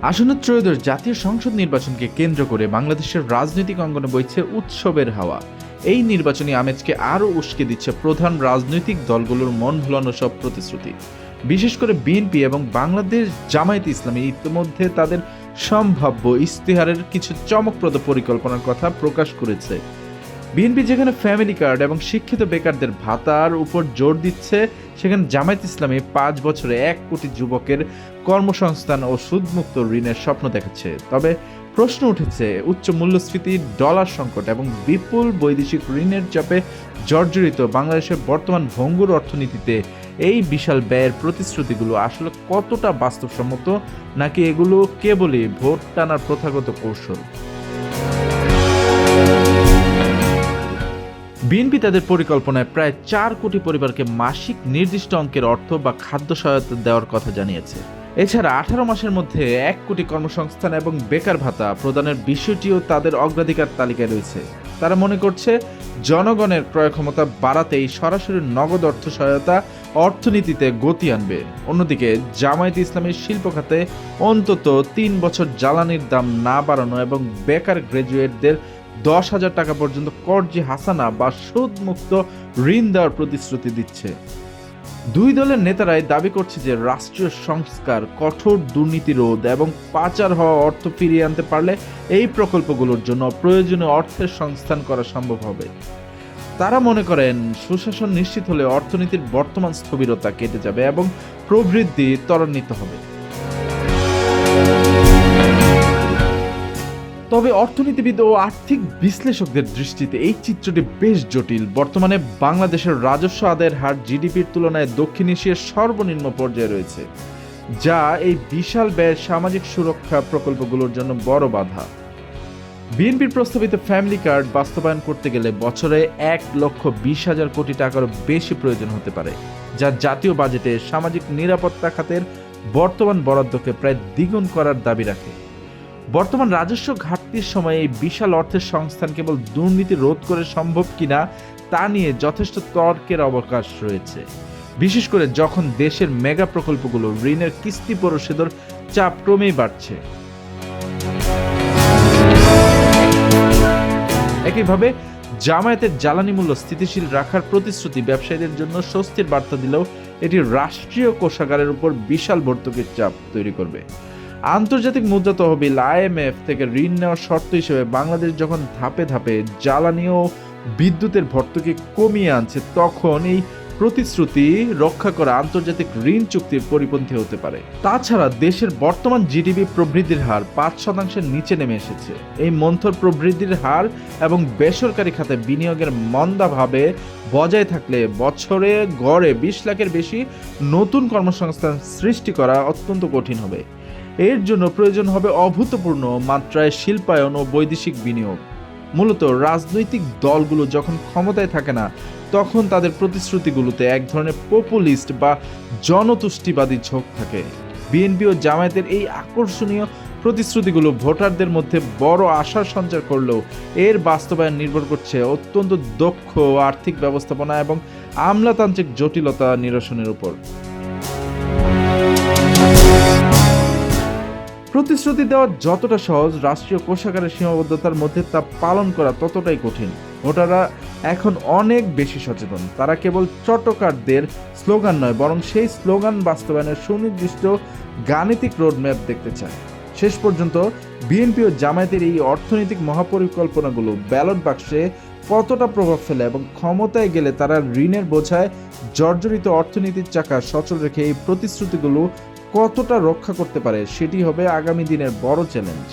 আসন্ন ত্রয়োদশ জাতীয় সংসদ নির্বাচনকে কেন্দ্র করে বাংলাদেশের রাজনৈতিক অঙ্গনে বইছে উৎসবের হাওয়া। এই নির্বাচনী আমেজকে আরও উস্কে দিচ্ছে প্রধান রাজনৈতিক দলগুলোর মন ভোলানো সব প্রতিশ্রুতি। বিশেষ করে বিএনপি এবং বাংলাদেশ জামায়াতে ইসলামী ইতিমধ্যে তাদের সম্ভাব্য ইশতেহারের কিছু চমকপ্রদ পরিকল্পনার কথা প্রকাশ করেছে। বিএনপি যেখানে ফ্যামিলি কার্ড এবং শিক্ষিত বেকারদের ভাতার উপর জোর দিচ্ছে, সেখানে জামায়াত ইসলামী 5 বছরে 1 কোটি যুবকের কর্মসংস্থান ও সুদমুক্ত ঋণের স্বপ্ন দেখাচ্ছে। তবে প্রশ্ন উঠেছে, উচ্চ মূল্যস্ফীতি, ডলার সংকট এবং বিপুল বৈদেশিক ঋণের চাপে জর্জরিত বাংলাদেশের বর্তমান ভঙ্গুর অর্থনীতিতে এই বিশাল ব্যয়ের প্রতিশ্রুতিগুলো আসলে কতটা বাস্তবসম্মত, নাকি এগুলো কেবলই ভোট টানার প্রথাগত কৌশল? বিএনপি তাদের পরিকল্পনায় প্রায় 4 কোটি পরিবারকে মাসিক নির্দিষ্ট অঙ্কের অর্থ বা খাদ্য সহায়তা দেওয়ার কথা জানিয়েছে। এছাড়া 18 মাসের মধ্যে 1 কোটি কর্মসংস্থান এবং বেকার ভাতা প্রদানের বিষয়টিও তাদের অগ্রাধিকার তালিকায় রয়েছে। তারা মনে করছে, জনগণের ক্রয় ক্ষমতা বাড়াতেই সরাসরি নগদ অর্থ সহায়তা অর্থনীতিতে গতি আনবে। অন্যদিকে জামায়াতে ইসলামের শিল্প খাতে অন্তত 3 বছর জ্বালানির দাম না বাড়ানো এবং বেকার গ্র্যাজুয়েটদের 10,000 টাকা পর্যন্ত কর্জি হাসানা বা সুদমুক্ত ঋণ দেওয়ার প্রতিশ্রুতি দিচ্ছে। দুই দলের নেতারাই দাবি করছে যে রাষ্ট্রীয় সংস্কার, কঠোর দুর্নীতি রোধ এবং পাচার হওয়া অর্থ ফিরিয়ে আনতে পারলে এই প্রকল্পগুলোর জন্য প্রয়োজনীয় অর্থের সংস্থান করা সম্ভব হবে। তারা মনে করেন, সুশাসন নিশ্চিত হলে অর্থনীতির বর্তমান স্থবিরতা কেটে যাবে এবং প্রবৃদ্ধি ত্বরান্বিত হবে। তবে অর্থনীতিবিদ ও আর্থিক বিশ্লেষকদের দৃষ্টিতে এই চিত্রটি বেশ জটিল। বর্তমানে বাংলাদেশের রাজস্ব আদায়ের হার জিডিপির তুলনায় দক্ষিণ এশিয়ার সর্বনিম্ন পর্যায়ে রয়েছে, যা এই বিশাল ব্যয়ের সামাজিক সুরক্ষা প্রকল্পগুলোর জন্য বড় বাধা। বিএনপির প্রস্তাবিত ফ্যামিলি কার্ড বাস্তবায়ন করতে গেলে বছরে 1,20,000 কোটি টাকারও বেশি প্রয়োজন হতে পারে, যা জাতীয় বাজেটে সামাজিক নিরাপত্তা খাতের বর্তমান বরাদ্দকে প্রায় দ্বিগুণ করার দাবি রাখে। বর্তমান রাজস্ব ঘাটতির সময়ে এই বিশাল অর্থের সংস্থান কেবল দুর্নীতি রোধ করে সম্ভব কিনা তা নিয়ে যথেষ্ট তর্কের অবকাশ রয়েছে, বিশেষ করে যখন দেশের মেগা প্রকল্পগুলো ঋণের কিস্তি পরিশোধের চাপ ক্রমেই বাড়ছে। একইভাবে জামায়াতের জ্বালানি মূল্য স্থিতিশীল রাখার প্রতিশ্রুতি ব্যবসায়ীদের জন্য স্বস্তির বার্তা দিলেও এটি রাষ্ট্রীয় কোষাগারের উপর বিশাল ভর্তুকির চাপ তৈরি করবে। আন্তর্জাতিক মুদ্রা তহবিল IMF থেকে ঋণ নেওয়ার শর্ত হিসেবে বাংলাদেশ যখন ধাপে ধাপে জ্বালানি ও বিদ্যুতের ভর্তুকি কমিয়ে আনছে, তখন এই প্রতিশ্রুতি রক্ষা করা আন্তর্জাতিক ঋণ চুক্তির পরিপন্থী হতে পারে। তাছাড়া দেশের বর্তমান জিডিপি প্রবৃদ্ধির হার 5% নিচে নেমে এসেছে। এই মন্থর প্রবৃদ্ধির হার এবং বেসরকারি খাতে বিনিয়োগের মন্দাভাবে বজায় থাকলে বছরে গড়ে 20 লাখের বেশি নতুন কর্মসংস্থান সৃষ্টি করা অত্যন্ত কঠিন হবে। এর জন্য প্রয়োজন হবে অভূতপূর্ণ মাত্রায় শিল্পায়ন ও বৈদেশিক বিনিয়োগ। মূলত রাজনৈতিক দলগুলো যখন ক্ষমতায় থাকে না, তখন তাদের প্রতিশ্রুতিগুলোতে এক ধরনের পপুলিস্ট বা জনতুষ্টিবাদী ঝোঁক থাকে। বিএনপি ও জামায়াতের এই আকর্ষণীয় প্রতিশ্রুতিগুলো ভোটারদের মধ্যে বড় আশার সঞ্চার করলেও এর বাস্তবায়ন নির্ভর করছে অত্যন্ত দক্ষ আর্থিক ব্যবস্থাপনা এবং আমলাতান্ত্রিক জটিলতা নিরসনের উপর। প্রতিশ্রুতি দেওয়া যতটা সহজ, রাষ্ট্রীয় কোষাগারের সীমাবদ্ধতার মধ্যে তা পালন করা ততটাই কঠিন। ভোটাররা এখন অনেক বেশি সচেতন। তারা কেবল চট্টকারদের স্লোগান নয়, বরং সেই স্লোগান বাস্তবায়নের সুনির্দিষ্ট গাণিতিক রোডম্যাপ দেখতে চায়। শেষ পর্যন্ত বিএনপি ও জামায়াতের এই অর্থনৈতিক মহাপরিকল্পনাগুলো ব্যালট বাক্সে কতটা প্রভাব ফেলে এবং ক্ষমতায় গেলে তারা ঋণের বোঝায় জর্জরিত অর্থনীতির চাকা সচল রেখে এই প্রতিশ্রুতিগুলো কতটা রক্ষা করতে পারে, সেটি হবে আগামী দিনের বড় চ্যালেঞ্জ।